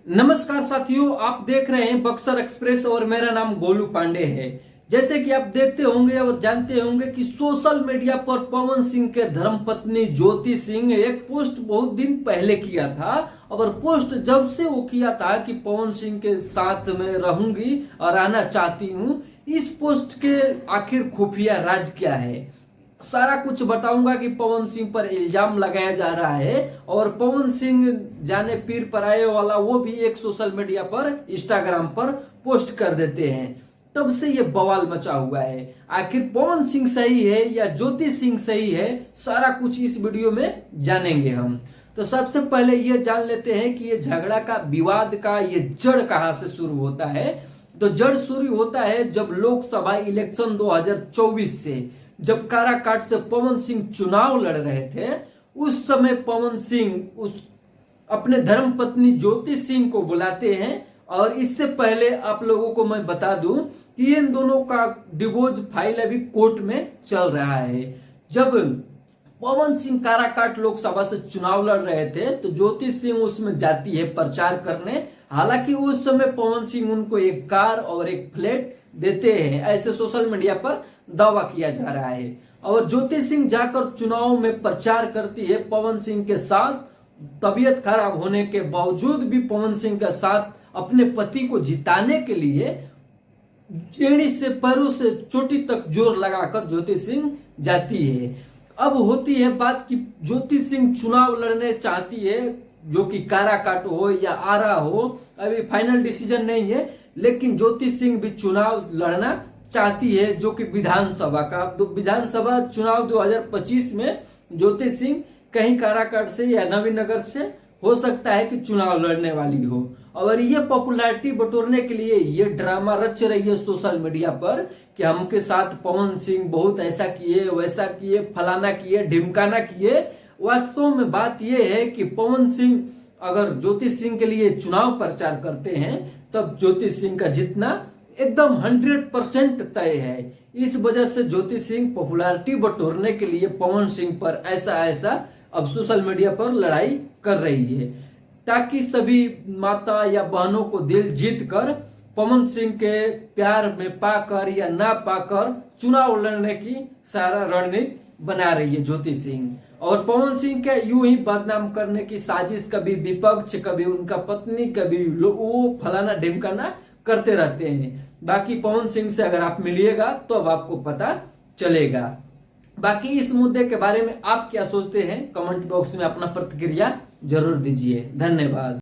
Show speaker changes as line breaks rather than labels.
नमस्कार साथियों, आप देख रहे हैं बक्सर एक्सप्रेस और मेरा नाम गोलू पांडे है। जैसे कि आप देखते होंगे और जानते होंगे कि सोशल मीडिया पर पवन सिंह के धर्मपत्नी ज्योति सिंह एक पोस्ट बहुत दिन पहले किया था। और पोस्ट जब से वो किया था कि पवन सिंह के साथ में रहूंगी और रहना चाहती हूँ, इस पोस्ट के आखिर खुफिया राज क्या है, सारा कुछ बताऊंगा कि पवन सिंह पर इल्जाम लगाया जा रहा है। और पवन सिंह जाने पीर पर आए वाला वो भी एक सोशल मीडिया पर इंस्टाग्राम पर पोस्ट कर देते हैं, तब से ये बवाल मचा हुआ है। आखिर पवन सिंह सही है या ज्योति सिंह सही है, सारा कुछ इस वीडियो में जानेंगे हम। तो सबसे पहले ये जान लेते हैं कि ये झगड़ा का, विवाद का ये जड़ कहां से शुरू होता है। तो जड़ शुरू होता है जब लोकसभा इलेक्शन 2024 से, जब काराकाट से पवन सिंह चुनाव लड़ रहे थे, उस समय पवन सिंह उस अपने धर्मपत्नी ज्योति सिंह को बुलाते हैं। और इससे पहले आप लोगों को मैं बता दूं कि इन दोनों का डिवोर्स फाइल अभी कोर्ट में चल रहा है। जब पवन सिंह काराकाट लोकसभा से चुनाव लड़ रहे थे तो ज्योति सिंह उसमें जाती है प्रचार करने। हालांकि उस समय पवन सिंह उनको एक कार और एक फ्लैट देते हैं, ऐसे सोशल मीडिया पर दावा किया जा रहा है। और ज्योति सिंह जाकर चुनाव में प्रचार करती है पवन सिंह के साथ। तबीयत खराब होने के बावजूद भी पवन सिंह के साथ अपने पति को जिताने के लिए एड़ी से पैरों से चोटी तक जोर लगाकर ज्योति सिंह जाती है। अब होती है बात कि ज्योति सिंह चुनाव लड़ने चाहती है, जो कि काराकाट हो या आरा हो, अभी फाइनल डिसीजन नहीं है, लेकिन ज्योति सिंह भी चुनाव लड़ना चाहती है, जो कि विधानसभा का। तो विधानसभा चुनाव 2025 में ज्योति सिंह कहीं काराकाट से या नवीनगर से हो सकता है कि चुनाव लड़ने वाली हो। और ये पॉपुलैरिटी बटोरने के लिए ये ड्रामा रच रही है सोशल मीडिया पर कि हमके साथ पवन सिंह बहुत ऐसा किए, वैसा किए, फलाना किए, ढिमकाना किए। वास्तव में बात यह है कि पवन सिंह अगर ज्योति सिंह के लिए चुनाव प्रचार करते हैं तब ज्योति सिंह का जीतना एकदम 100% तय है। इस वजह से ज्योति सिंह पॉपुलैरिटी बटोरने के लिए पवन सिंह पर ऐसा अब सोशल मीडिया पर लड़ाई कर रही है, ताकि सभी माता या बहनों को दिल जीत कर पवन सिंह के प्यार में पाकर या ना पाकर चुनाव लड़ने की सारा रणनीति बना रही है ज्योति सिंह। और पवन सिंह के यूं ही बदनाम करने की साजिश कभी विपक्ष, कभी उनका पत्नी, कभी वो फलाना ढिमकाना करते रहते हैं। बाकी पवन सिंह से अगर आप मिलिएगा तो अब आपको पता चलेगा। बाकी इस मुद्दे के बारे में आप क्या सोचते हैं, कमेंट बॉक्स में अपना प्रतिक्रिया जरूर दीजिए। धन्यवाद।